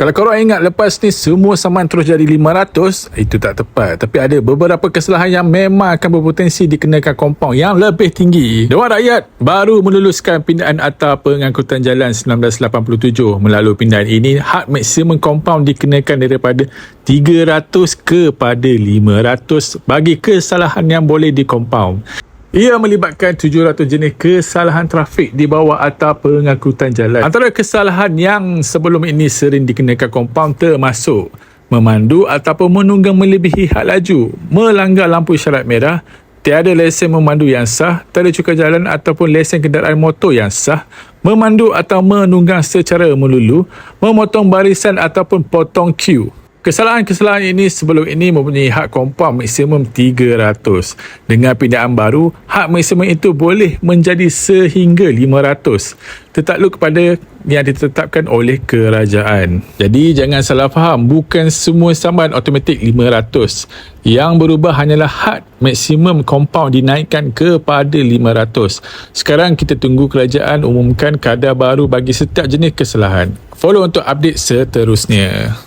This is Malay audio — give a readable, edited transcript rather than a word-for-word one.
Kalau korang ingat lepas ni semua saman terus jadi 500, itu tak tepat. Tapi ada beberapa kesalahan yang memang akan berpotensi dikenakan kompaun yang lebih tinggi. Dewan Rakyat baru meluluskan pindaan Akta Pengangkutan Jalan 1987. Melalui pindaan ini, had maksimum kompaun dikenakan daripada 300 kepada 500 bagi kesalahan yang boleh dikompaun. Ia melibatkan 700 jenis kesalahan trafik di bawah Akta Pengangkutan Jalan. Antara kesalahan yang sebelum ini sering dikenakan kompaun termasuk memandu ataupun menunggang melebihi had laju, melanggar lampu isyarat merah, tiada lesen memandu yang sah, tanda cukai jalan ataupun lesen kenderaan motor yang sah, memandu atau menunggang secara melulu, memotong barisan ataupun potong queue. Kesalahan-kesalahan ini sebelum ini mempunyai had kompaun maksimum 300. Dengan pindaan baru, had maksimum itu boleh menjadi sehingga 500. Tertakluk kepada yang ditetapkan oleh kerajaan. Jadi jangan salah faham, bukan semua saman automatik 500. Yang berubah hanyalah had maksimum kompaun dinaikkan kepada 500. Sekarang kita tunggu kerajaan umumkan kadar baru bagi setiap jenis kesalahan. Follow untuk update seterusnya.